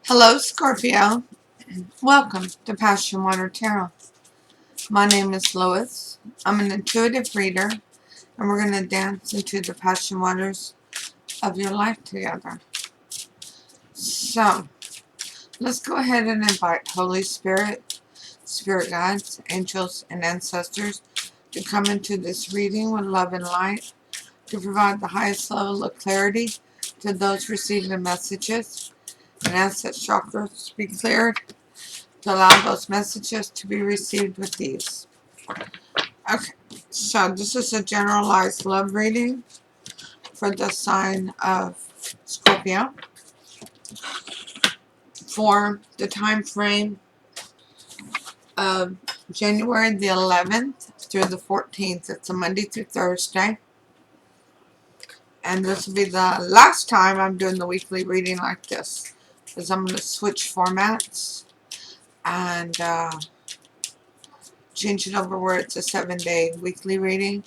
Hello, Scorpio. Welcome to PassionWater Tarot. My name is Lois. I'm an intuitive reader, and we're going to dance into the passion waters of your life together. So, let's go ahead and invite Holy Spirit, Spirit guides, angels, and ancestors to come into this reading with love and light to provide the highest level of clarity to those receiving the messages, and ask that chakras be cleared to allow those messages to be received with ease. Okay, so this is a generalized love reading for the sign of Scorpio for the time frame of January the 11th through the 14th. It's a Monday through Thursday. And this will be the last time I'm doing the weekly reading like this, because I'm going to switch formats and change it over where it's a 7-day weekly reading.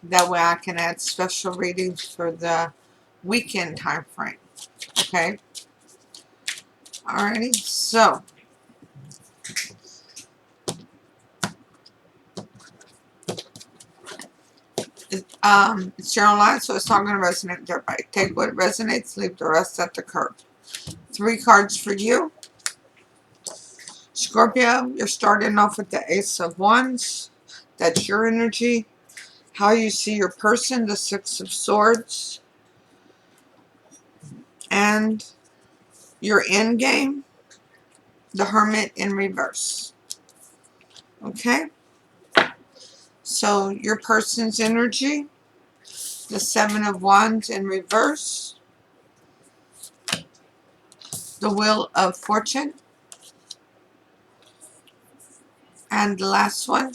That way I can add special readings for the weekend time frame. Okay? Alrighty, so it's generalized, so it's not going to resonate with everybody. Take what resonates, leave the rest at the curb. 3 cards for you. Scorpio, you're starting off with the Ace of Wands. That's your energy. How you see your person, the 6 of Swords. And your end game, the Hermit in reverse. Okay? So your person's energy, the 7 of Wands in reverse, the Wheel of Fortune, and the last one,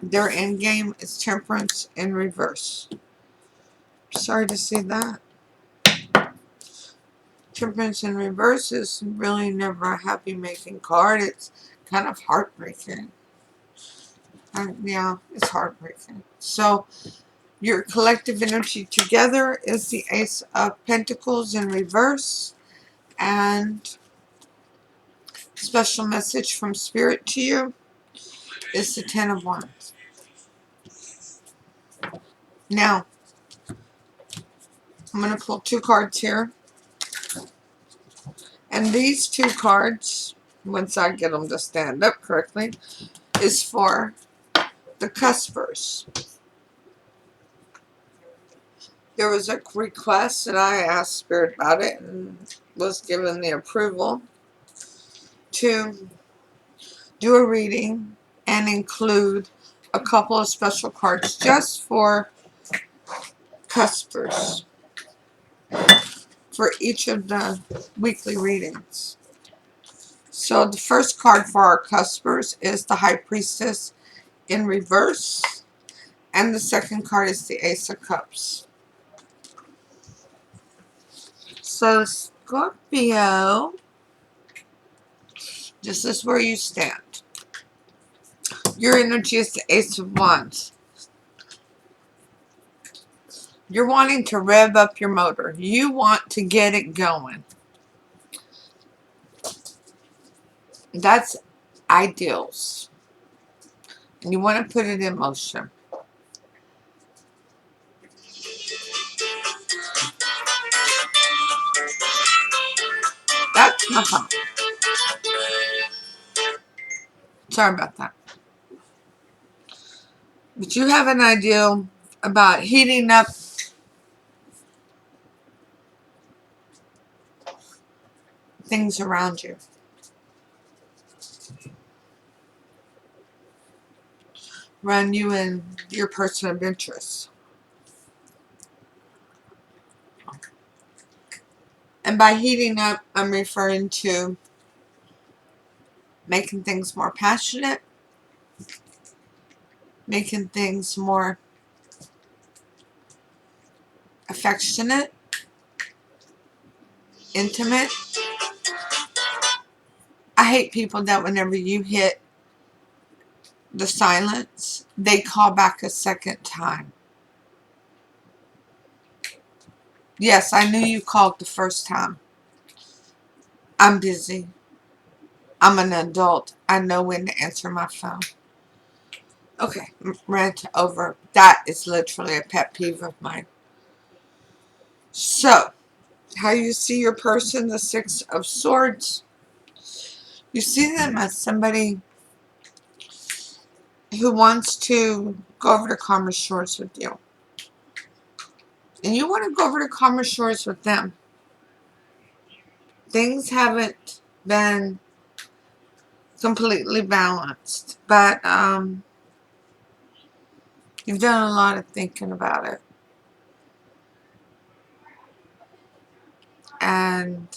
their end game is Temperance in reverse. Sorry to see that. Temperance in reverse is really never a happy making card. It's kind of heartbreaking. Yeah, it's heartbreaking. So your collective energy together is the Ace of Pentacles in reverse, and special message from Spirit to you is the 10 of Wands. Now, I'm going to pull 2 cards here. And these 2 cards, once I get them to stand up correctly, is for the cuspers. There was a request and I asked Spirit about it and was given the approval to do a reading and include a couple of special cards just for cuspers for each of the weekly readings. So the first card for our cuspers is the High Priestess in reverse, and the second card is the Ace of Cups. So Scorpio, this is where you stand. Your energy is the Ace of Wands. You're wanting to rev up your motor. You want to get it going. That's ideals. And you want to put it in motion. That's my phone. Sorry about that. But you have an ideal about heating up things around you. Around you and your person of interest. And by heating up, I'm referring to making things more passionate, making things more affectionate, intimate. I hate people that whenever you hit the silence, they call back a second time. Yes, I knew you called the first time. I'm busy. I'm an adult. I know when to answer my phone. Okay, rant over. That is literally a pet peeve of mine. So, how you see your person, the Six of Swords. You see them as somebody who wants to go over to Calmer Shores with you. And you want to go over to Calmer Shores with them. Things haven't been completely balanced, but you've done a lot of thinking about it. And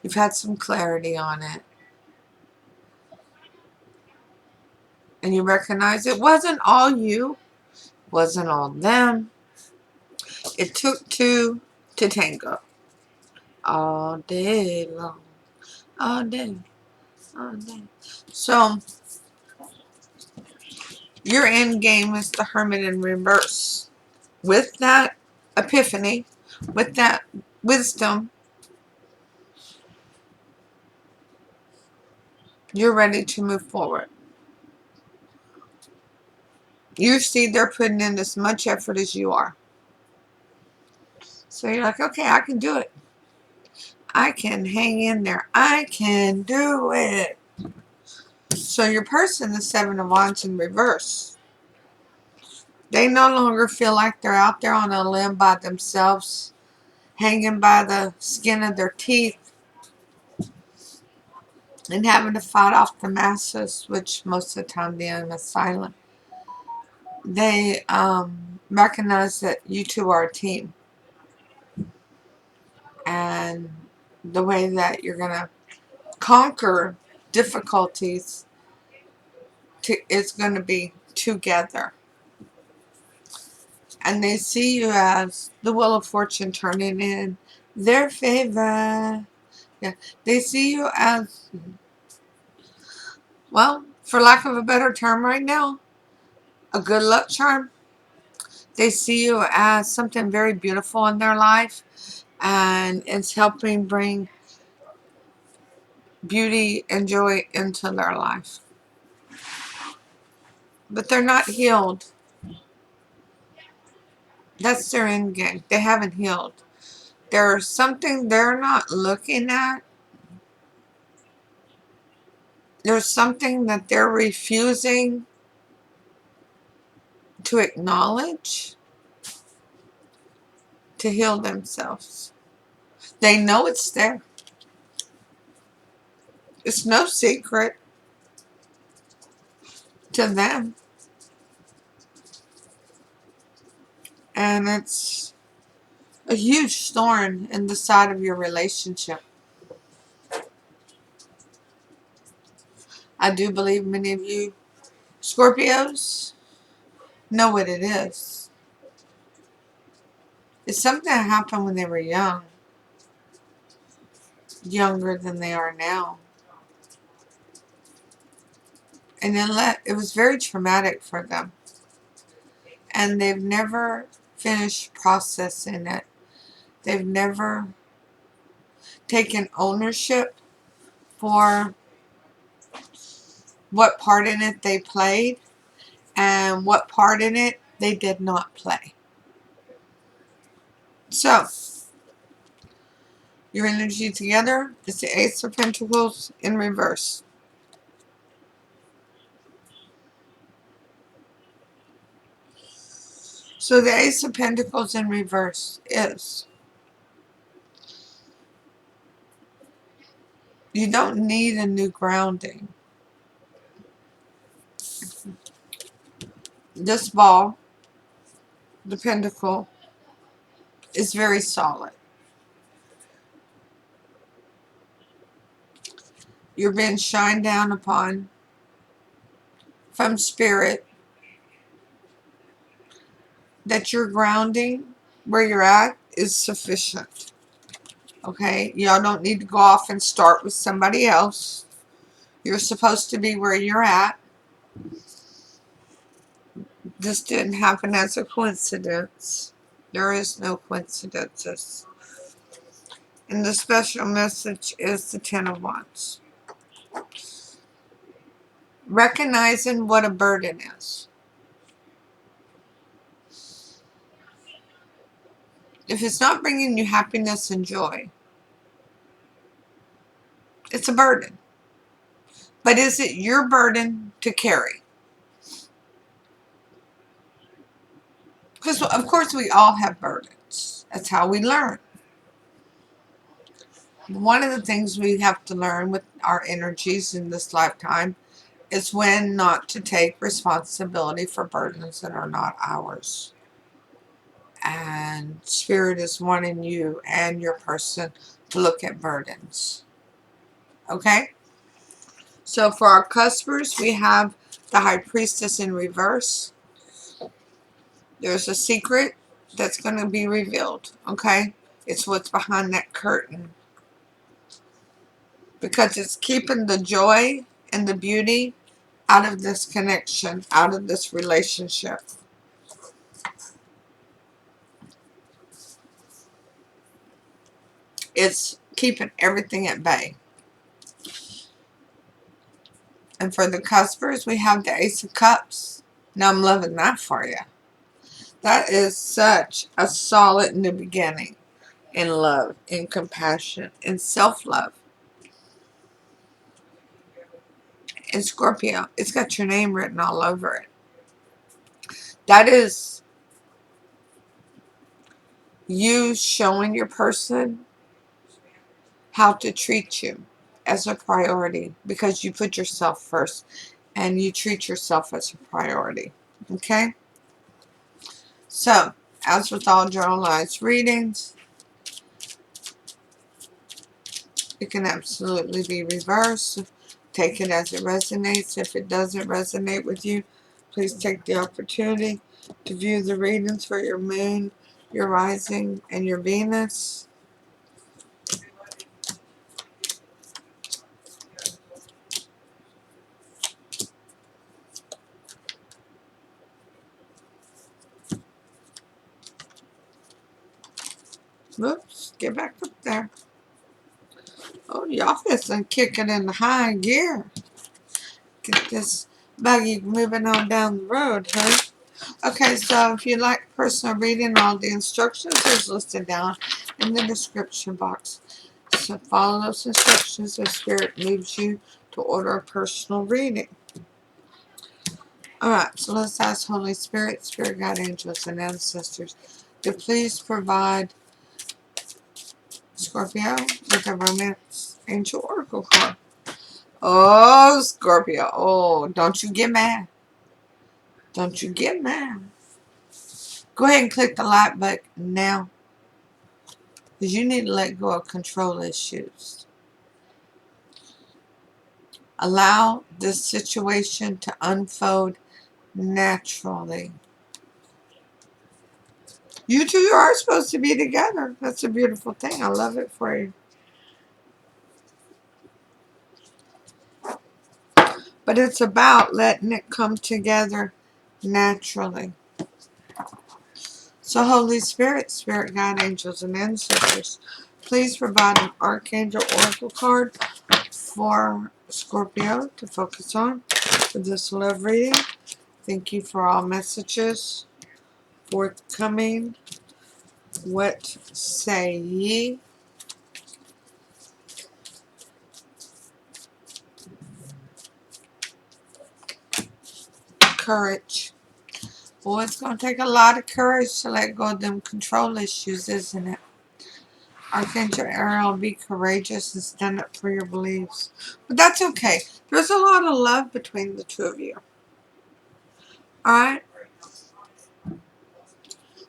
you've had some clarity on it. And you recognize it wasn't all you, wasn't all them. It took two to tango. All day long. All day. All day. So, your end game is the Hermit in reverse. With that epiphany, with that wisdom, you're ready to move forward. You see they're putting in as much effort as you are. So you're like, okay, I can do it. I can hang in there. I can do it. So your person, the Seven of Wands in reverse, they no longer feel like they're out there on a limb by themselves, hanging by the skin of their teeth, and having to fight off the masses, which most of the time the enemy is silent. They recognize that you two are a team. And the way that you're going to conquer difficulties is going to be together. And they see you as the Wheel of Fortune turning in their favor. Yeah, they see you as, well, for lack of a better term right now, a good luck charm. They see you as something very beautiful in their life, and it's helping bring beauty and joy into their life. But they're not healed. That's their end game. They haven't healed. There's something they're not looking at. There's something that they're refusing to acknowledge to heal themselves. They know it's there. It's no secret to them. And it's a huge thorn in the side of your relationship. I do believe many of you Scorpios know what it is. It's something that happened when they were young. Younger than they are now. And it was very traumatic for them. And they've never finished processing it. They've never taken ownership for what part in it they played and what part in it they did not play. So, your energy together is the Ace of Pentacles in reverse. So the Ace of Pentacles in reverse is, you don't need a new grounding. This ball, the pentacle, is very solid. You're being shined down upon from spirit that your grounding where you're at is sufficient. Okay? Y'all don't need to go off and start with somebody else. You're supposed to be where you're at. This didn't happen as a coincidence. There is no coincidences. And the special message is the Ten of Wands. Recognizing what a burden is. If it's not bringing you happiness and joy, it's a burden. But is it your burden to carry? Because, of course, we all have burdens. That's how we learn. One of the things we have to learn with our energies in this lifetime is when not to take responsibility for burdens that are not ours. And Spirit is wanting you and your person to look at burdens. Okay? So for our cuspers, we have the High Priestess in reverse. There's a secret that's going to be revealed. Okay? It's what's behind that curtain. Because it's keeping the joy and the beauty out of this connection, out of this relationship. It's keeping everything at bay. And for the cuspers, we have the Ace of Cups. Now I'm loving that for you. That is such a solid new beginning in love, in compassion, in self-love. In Scorpio, it's got your name written all over it. That is you showing your person how to treat you as a priority because you put yourself first and you treat yourself as a priority. Okay? So, as with all generalized readings, it can absolutely be reversed. Take it as it resonates. If it doesn't resonate with you, please take the opportunity to view the readings for your moon, your rising, and your Venus. Whoops, get back up there. Oh, y'all fixing to kick it in high gear. Get this buggy moving on down the road, huh? Okay, so if you'd like personal reading, all the instructions is listed down in the description box. So follow those instructions as Spirit moves you to order a personal reading. Alright, so let's ask Holy Spirit, Spirit Guide, Angels, and Ancestors to please provide Scorpio with a Romance Angel Oracle card. Oh, Scorpio. Oh, don't you get mad. Don't you get mad. Go ahead and click the like button now. Because you need to let go of control issues. Allow this situation to unfold naturally. You two are supposed to be together. That's a beautiful thing. I love it for you. But it's about letting it come together naturally. So Holy Spirit, Spirit Guide, Angels, and Ancestors, please provide an Archangel Oracle card for Scorpio to focus on for this love reading. Thank you for all messages forthcoming. What say ye? Courage. Well, it's going to take a lot of courage to let go of them control issues, isn't it? Archangel Ariel, be courageous and stand up for your beliefs. But that's okay. There's a lot of love between the two of you. Alright?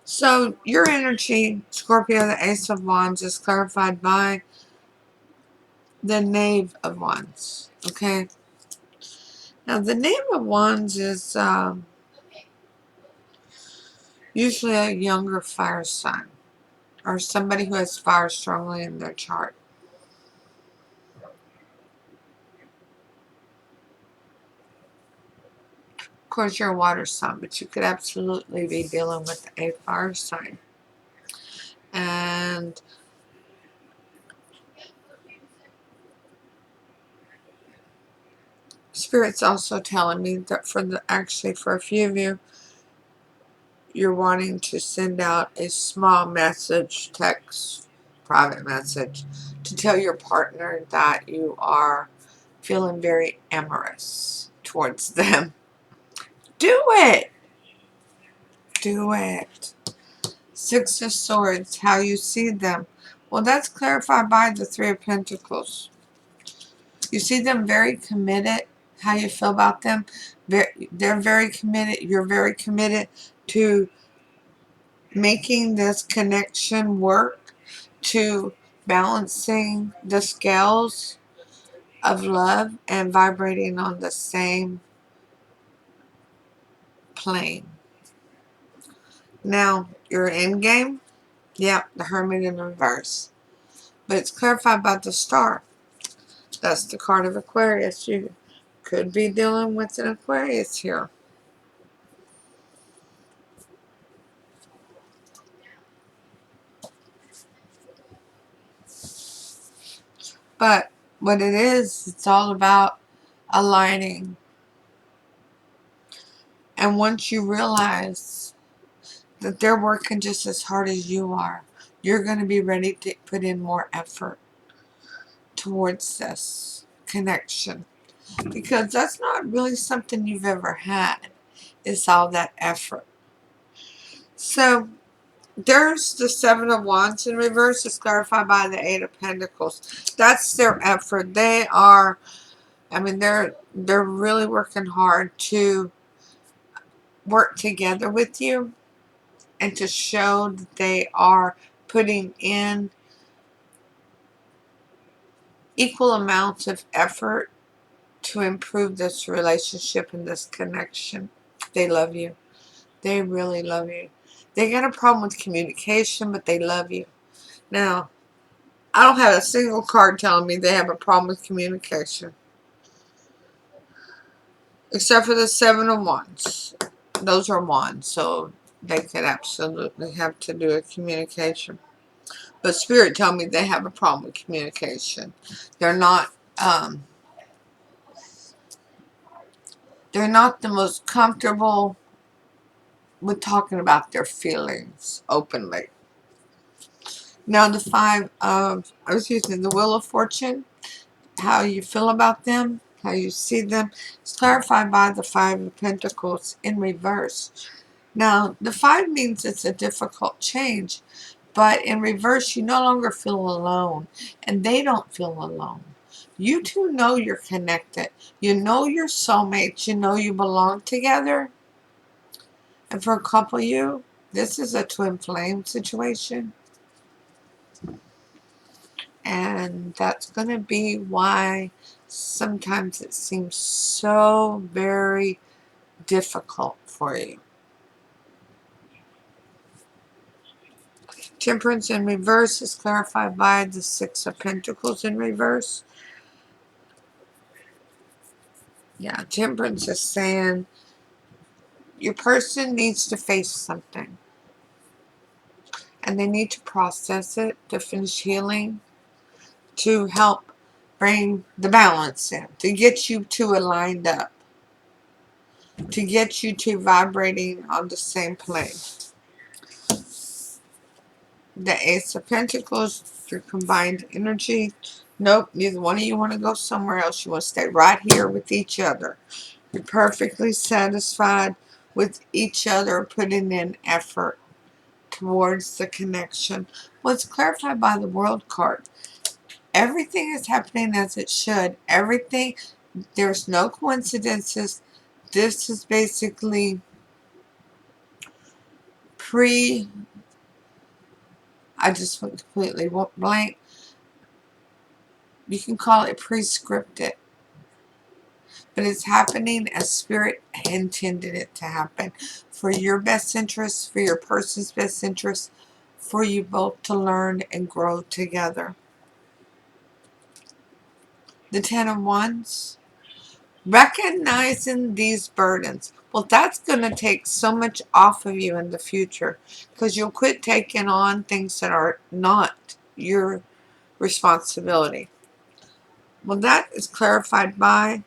So, your energy, Scorpio, the Ace of Wands, is clarified by the Knave of Wands. Okay? Now, the Knave of Wands is usually a younger fire sign, or somebody who has fire strongly in their chart. Of course, you're a water sign, but you could absolutely be dealing with a fire sign. And Spirit's also telling me that actually for a few of you, you're wanting to send out a small message, text, private message, to tell your partner that you are feeling very amorous towards them. Do it! Do it. Six of Swords, how you see them. Well, that's clarified by the Three of Pentacles. You see them very committed. How you feel about them? They're very committed. You're very committed to making this connection work, to balancing the scales of love and vibrating on the same plane. Now, your end game, yeah, the Hermit in reverse. But it's clarified by the Star. That's the card of Aquarius. You could be dealing with an Aquarius here. But what it is, it's all about aligning. And once you realize that they're working just as hard as you are, you're going to be ready to put in more effort towards this connection. Because that's not really something you've ever had. It's all that effort. So, there's the Seven of Wands in reverse. It's clarified by the Eight of Pentacles. That's their effort. They are, I mean, they're really working hard to work together with you and to show that they are putting in equal amounts of effort to improve this relationship and this connection. They love you. They really love you. They got a problem with communication, but they love you. Now, I don't have a single card telling me they have a problem with communication. Except for the Seven of Wands. Those are wands, so they could absolutely have to do a communication. But Spirit tell me they have a problem with communication. They're not the most comfortable with talking about their feelings openly. Now the the Wheel of Fortune, how you feel about them, how you see them, it's clarified by the Five of Pentacles in reverse. Now, the 5 means it's a difficult change, but in reverse, you no longer feel alone, and they don't feel alone. You two know you're connected. You know you're soulmates. You know you belong together. And for a couple of you, this is a twin flame situation. And that's going to be why sometimes it seems so very difficult for you. Temperance in reverse is clarified by the Six of Pentacles in reverse. Yeah, Temperance is saying your person needs to face something. And they need to process it to finish healing, to help bring the balance in, to get you two aligned up, to get you two vibrating on the same plane. The Ace of Pentacles, your combined energy. Nope, neither one of you want to go somewhere else. You want to stay right here with each other. You're perfectly satisfied with each other putting in effort towards the connection. Well, it's clarified by the World card. Everything is happening as it should. Everything, there's no coincidences. This is basically I just went completely blank. You can call it pre-scripted. But it's happening as Spirit intended it to happen. For your best interest, for your person's best interest, for you both to learn and grow together. The Ten of Wands. Recognizing these burdens. Well, that's going to take so much off of you in the future. Because you'll quit taking on things that are not your responsibility. Well, that is clarified by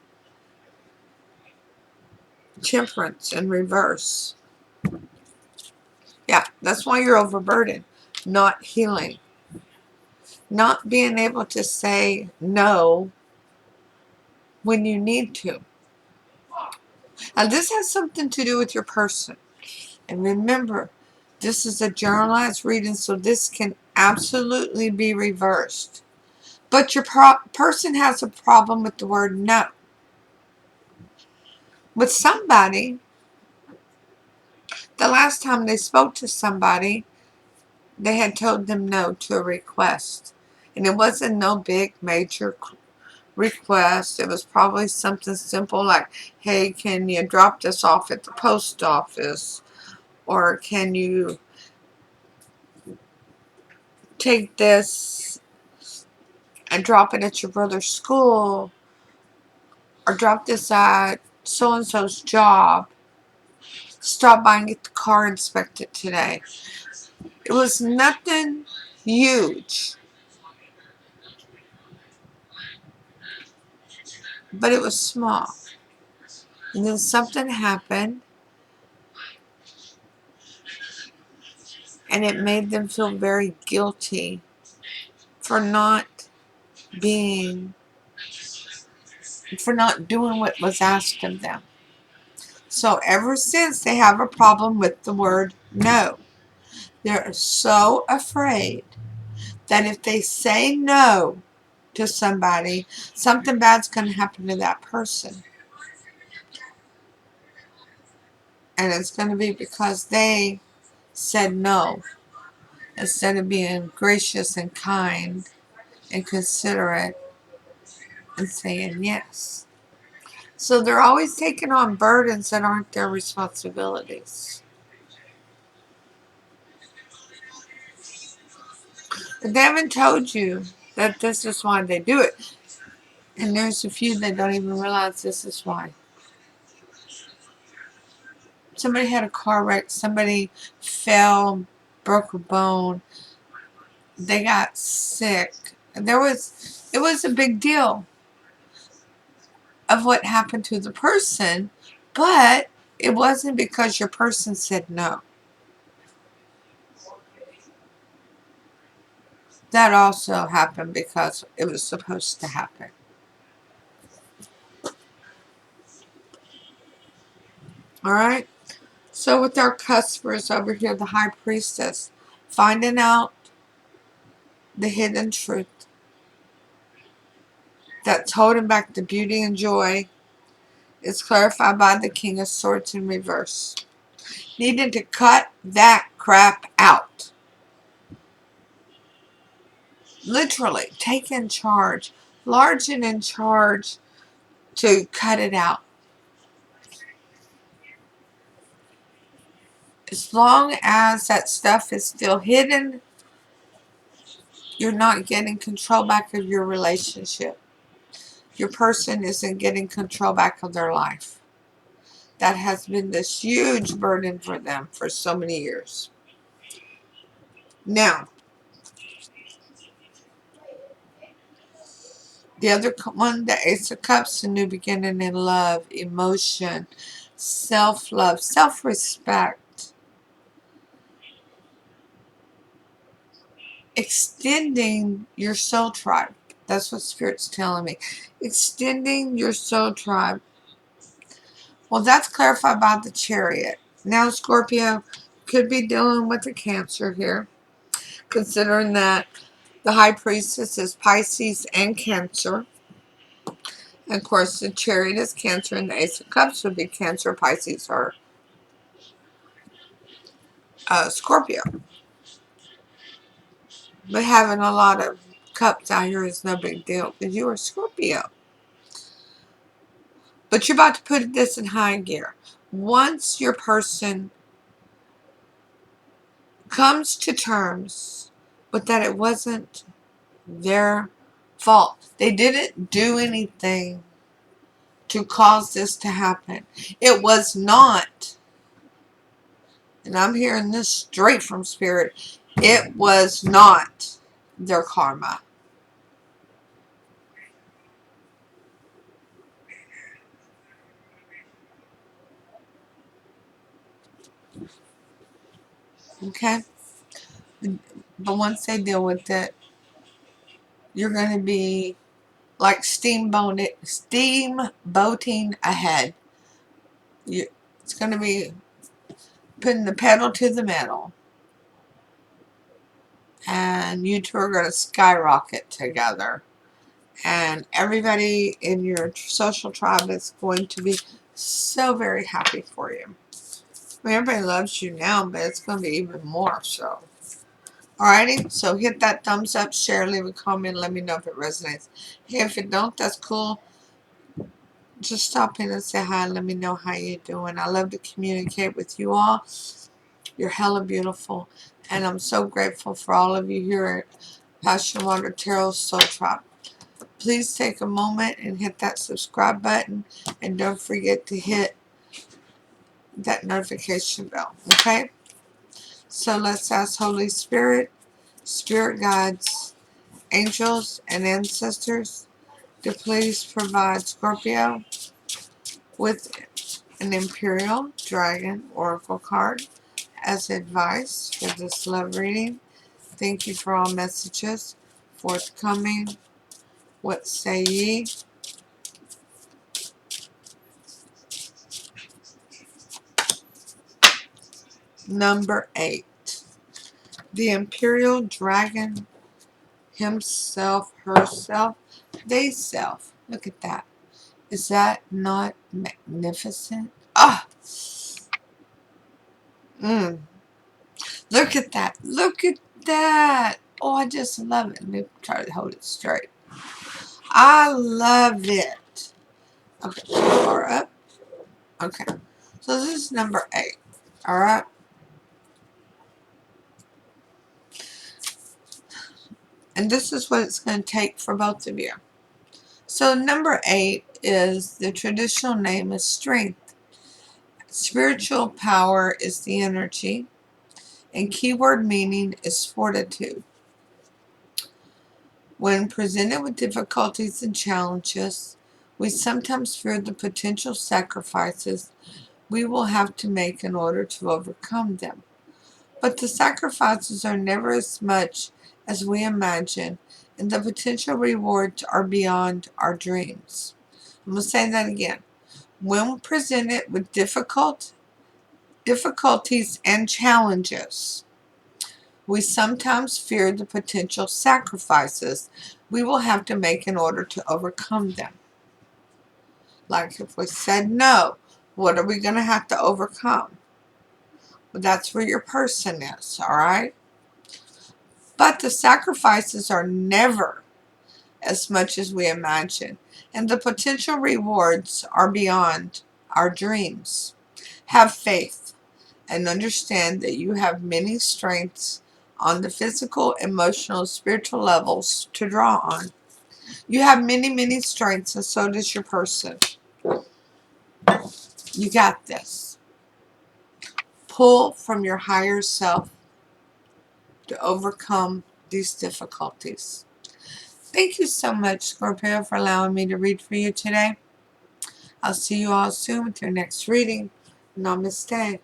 Temperance in reverse. Yeah, that's why you're overburdened. Not healing. Not being able to say no when you need to. Now, this has something to do with your person. And remember, this is a generalized reading, so this can absolutely be reversed. But your person has a problem with the word no. With somebody, the last time they spoke to somebody, they had told them no to a request. And it wasn't no big major request. It was probably something simple like, hey, can you drop this off at the post office? Or can you take this and drop it at your brother's school? Or drop this at so-and-so's job. Stop by and get the car inspected today. It was nothing huge. But it was small. And then something happened. And it made them feel very guilty for not doing what was asked of them. So ever since, they have a problem with the word no. They're so afraid that if they say no to somebody, something bad's going to happen to that person. And it's going to be because they said no instead of being gracious and kind and considerate and saying yes. So they're always taking on burdens that aren't their responsibilities. But they haven't told you that this is why they do it. And there's a few that don't even realize this is why. Somebody had a car wreck. Somebody fell, broke a bone. They got sick. It was a big deal of what happened to the person, but it wasn't because your person said no. That also happened because it was supposed to happen. Alright? So with our customers over here, the high priestess, finding out the hidden truth that's holding back the beauty and joy is clarified by the King of Swords in reverse. Needing to cut that crap out. Literally, take in charge. Large and in charge to cut it out. As long as that stuff is still hidden, you're not getting control back of your relationship. Your person isn't getting control back of their life. That has been this huge burden for them for so many years. Now, the other one, the Ace of Cups, a new beginning in love, emotion, self-love, self-respect. Extending your soul tribe. That's what Spirit's telling me. Extending your soul tribe. Well, that's clarified by the Chariot. Now, Scorpio could be dealing with a Cancer here, considering that the High Priestess is Pisces and Cancer. And of course, the Chariot is Cancer, and the Ace of Cups would be Cancer, Pisces, or Scorpio. But having a lot of cups out here is no big deal because you are Scorpio. But you're about to put this in high gear. Once your person comes to terms with that it wasn't their fault. They didn't do anything to cause this to happen. It was not, and I'm hearing this straight from Spirit, it was not their karma. Okay? But once they deal with it, you're going to be like steamboating ahead. It's going to be putting the pedal to the metal. And you two are going to skyrocket together. And everybody in your social tribe is going to be so very happy for you. I mean, everybody loves you now, but it's going to be even more so. Alrighty, so hit that thumbs up, share, leave a comment, let me know if it resonates. Hey, if it don't, that's cool. Just stop in and say hi, let me know how you're doing. I love to communicate with you all. You're hella beautiful. And I'm so grateful for all of you here at PassionWater Tarot Soul Tribe. Please take a moment and hit that subscribe button. And don't forget to hit that notification bell. Okay? So let's ask Holy Spirit, Spirit Guides, Angels, and Ancestors to please provide Scorpio with an Imperial Dragon Oracle card as advice for this love reading. Thank you for all messages forthcoming. What say ye? Number 8. The Imperial Dragon himself, herself, they self. Look at that. Is that not magnificent? Ah! Look at that. Look at that. Oh, I just love it. Let me try to hold it straight. I love it. Okay, too far up. Okay. So this is number 8. Alright? And this is what it's going to take for both of you. So number 8 is, the traditional name is strength. Spiritual power is the energy. And keyword meaning is fortitude. When presented with difficulties and challenges, we sometimes fear the potential sacrifices we will have to make in order to overcome them. But the sacrifices are never as much as we imagine, and the potential rewards are beyond our dreams. I'm going to say that again. When presented with difficulties and challenges, we sometimes fear the potential sacrifices we will have to make in order to overcome them. Like if we said no, what are we going to have to overcome? Well, that's where your person is, alright? But the sacrifices are never as much as we imagine, and the potential rewards are beyond our dreams. Have faith and understand that you have many strengths on the physical, emotional, spiritual levels to draw on. You have many, many strengths, and so does your person. You got this. Pull from your higher self to overcome these difficulties. Thank you so much, Scorpio, for allowing me to read for you today. I'll see you all soon with your next reading. Namaste.